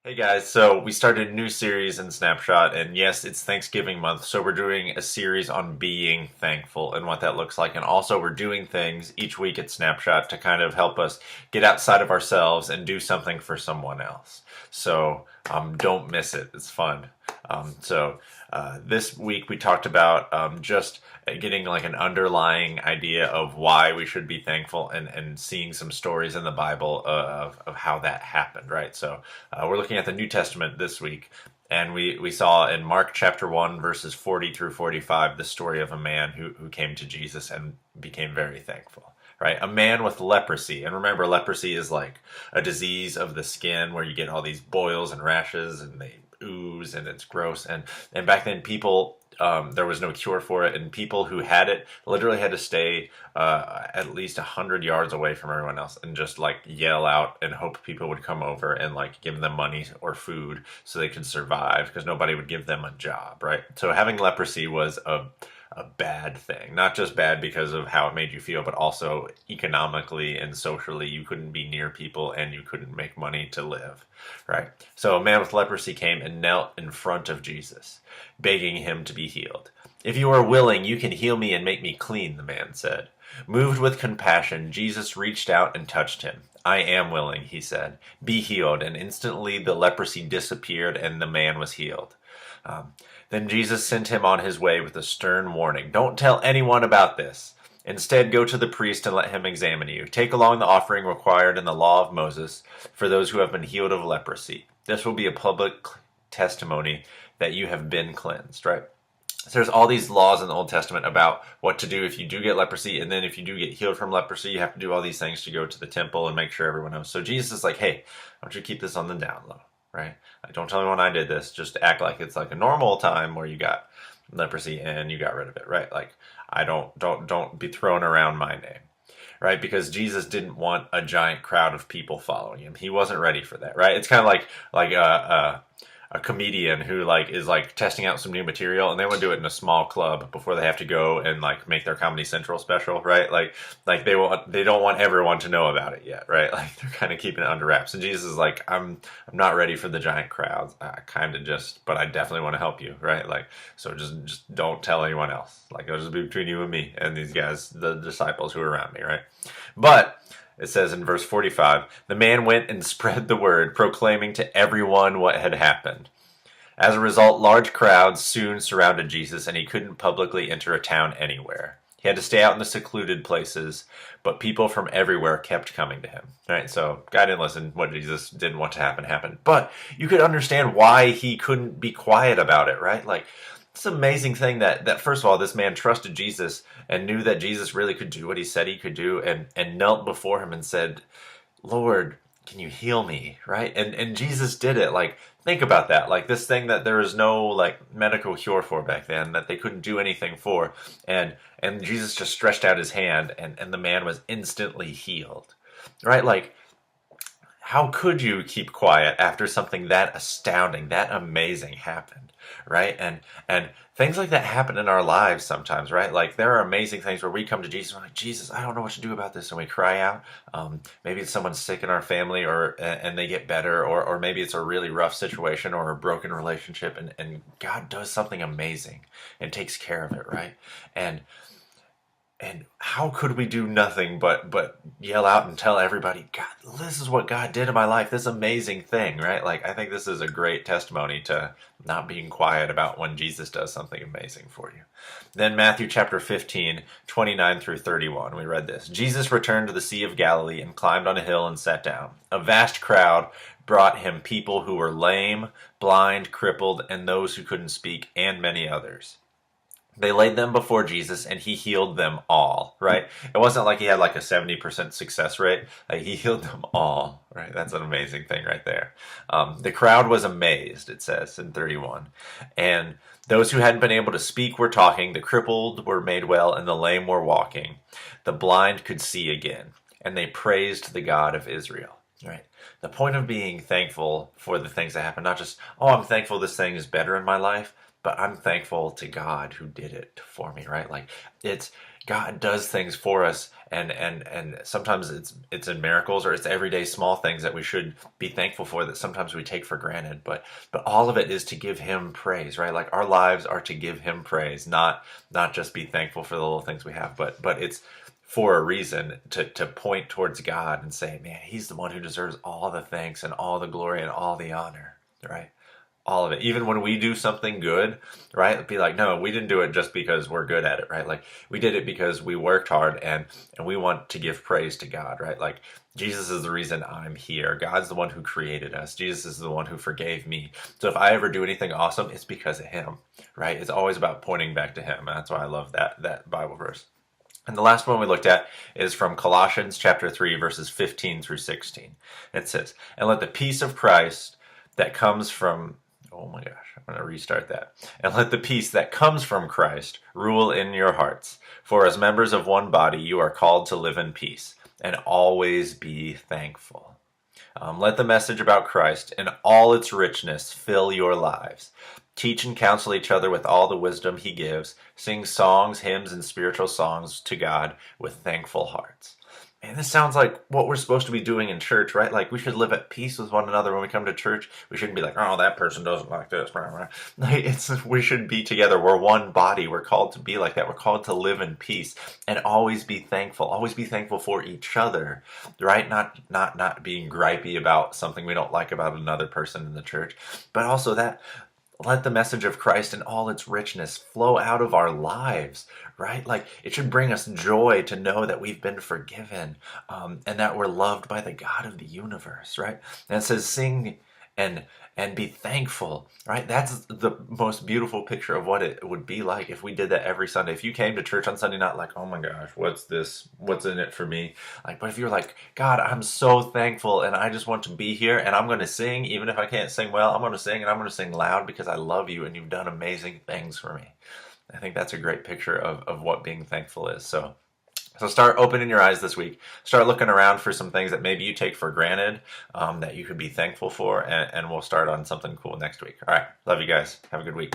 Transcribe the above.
Hey guys, so we started a new series in Snapshot, and yes, it's Thanksgiving month, so we're doing a series on being thankful and what that looks like. And also, we're doing things each week at Snapshot to kind of help us get outside of ourselves and do something for someone else. So don't miss it, it's fun. This week we talked about just getting like an underlying idea of why we should be thankful and seeing some stories in the Bible of how that happened, right? We're looking at the New Testament this week, and we saw in Mark chapter 1, verses 40 through 45, the story of a man who came to Jesus and became very thankful. Right? A man with leprosy. And remember, leprosy is like a disease of the skin where you get all these boils and rashes and they ooze and it's gross. And back then, people, there was no cure for it. And people who had it literally had to stay at least 100 yards away from everyone else and just like yell out and hope people would come over and like give them money or food so they could survive because nobody would give them a job, right? So having leprosy was a bad thing. Not just bad because of how it made you feel, but also economically and socially, you couldn't be near people and you couldn't make money to live, right? So a man with leprosy came and knelt in front of Jesus, begging him to be healed. "If you are willing, you can heal me and make me clean," the man said. Moved with compassion, Jesus reached out and touched him. "I am willing," he said. "Be healed." And instantly the leprosy disappeared and the man was healed. Then Jesus sent him on his way with a stern warning. "Don't tell anyone about this. Instead, go to the priest and let him examine you. Take along the offering required in the law of Moses for those who have been healed of leprosy. This will be a public testimony that you have been cleansed," right? So there's all these laws in the Old Testament about what to do if you do get leprosy, and then if you do get healed from leprosy, you have to do all these things to go to the temple and make sure everyone knows. So Jesus is like, hey, I want you to keep this on the down low, right? Like, don't tell anyone I did this. Just act like it's like a normal time where you got leprosy and you got rid of it, right? Like, I don't be throwing around my name, right? Because Jesus didn't want a giant crowd of people following him. He wasn't ready for that, right? It's kind of like a comedian who like is like testing out some new material and they want to do it in a small club before they have to go and like make their Comedy Central special, right? Like they don't want everyone to know about it yet, right? Like they're kind of keeping it under wraps. And Jesus is like, I'm not ready for the giant crowds. I kind of just, but I definitely want to help you, right? Like, so just don't tell anyone else. Like it'll just be between you and me and these guys, the disciples who are around me, right? But it says in verse 45, the man went and spread the word, proclaiming to everyone what had happened. As a result, large crowds soon surrounded Jesus, and he couldn't publicly enter a town anywhere. He had to stay out in the secluded places, but people from everywhere kept coming to him. Right? So, guy didn't listen. What Jesus didn't want to happen happened. But you could understand why he couldn't be quiet about it, right? Like, it's an amazing thing that first of all, this man trusted Jesus and knew that Jesus really could do what he said he could do and knelt before him and said, "Lord, can you heal me?" Right? And Jesus did it. Like, think about that. Like this thing that there was no like medical cure for back then, that they couldn't do anything for. And Jesus just stretched out his hand and the man was instantly healed. Right? Like, how could you keep quiet after something that astounding, that amazing happened, right? And things like that happen in our lives sometimes, right? Like there are amazing things where we come to Jesus and we're like, Jesus, I don't know what to do about this, and we cry out. Maybe it's someone sick in our family, or and they get better, or maybe it's a really rough situation or a broken relationship, and God does something amazing and takes care of it, right? And how could we do nothing but yell out and tell everybody, God, this is what God did in my life, this amazing thing, right? Like, I think this is a great testimony to not being quiet about when Jesus does something amazing for you. Then Matthew chapter 15, 29 through 31, we read this. Jesus returned to the Sea of Galilee and climbed on a hill and sat down. A vast crowd brought him people who were lame, blind, crippled, and those who couldn't speak, and many others. They laid them before Jesus and he healed them all, right? It wasn't like he had like a 70% success rate. Like he healed them all, right? That's an amazing thing right there. The crowd was amazed, it says in 31. And those who hadn't been able to speak were talking, the crippled were made well, and the lame were walking. The blind could see again, and they praised the God of Israel. Right. The point of being thankful for the things that happen, not just, oh, I'm thankful this thing is better in my life, but I'm thankful to God who did it for me, right? Like it's God does things for us, and sometimes it's in miracles, or it's everyday small things that we should be thankful for that sometimes we take for granted. But all of it is to give Him praise, right? Like our lives are to give Him praise, not just be thankful for the little things we have, but it's for a reason, to point towards God and say, man, He's the one who deserves all the thanks and all the glory and all the honor, right? All of it. Even when we do something good, right? Be like, no, we didn't do it just because we're good at it, right? Like we did it because we worked hard, and we want to give praise to God, right? Like Jesus is the reason I'm here. God's the one who created us. Jesus is the one who forgave me. So if I ever do anything awesome, it's because of Him, right? It's always about pointing back to Him. And that's why I love that Bible verse. And the last one we looked at is from Colossians chapter 3, verses 15 through 16. It says, "And let the peace of Christ that comes from," oh my gosh, I'm going to restart that. "And let the peace that comes from Christ rule in your hearts. For as members of one body, you are called to live in peace, and always be thankful. Let the message about Christ in all its richness fill your lives. Teach and counsel each other with all the wisdom He gives. Sing songs, hymns, and spiritual songs to God with thankful hearts." And this sounds like what we're supposed to be doing in church, right? Like we should live at peace with one another when we come to church. We shouldn't be like, oh, that person doesn't like this. Like we should be together. We're one body. We're called to be like that. We're called to live in peace and always be thankful. Always be thankful for each other, right? Not being gripey about something we don't like about another person in the church, but also that let the message of Christ in all its richness flow out of our lives, right? Like it should bring us joy to know that we've been forgiven, and that we're loved by the God of the universe, right? And it says, sing and be thankful, right? That's the most beautiful picture of what it would be like if we did that every Sunday. If you came to church on Sunday, not like, oh my gosh, what's this? What's in it for me? Like, but if you're like, God, I'm so thankful and I just want to be here and I'm going to sing, even if I can't sing well, I'm going to sing and I'm going to sing loud because I love you and you've done amazing things for me. I think that's a great picture of what being thankful is. So start opening your eyes this week. Start looking around for some things that maybe you take for granted, that you could be thankful for, and we'll start on something cool next week. All right. Love you guys. Have a good week.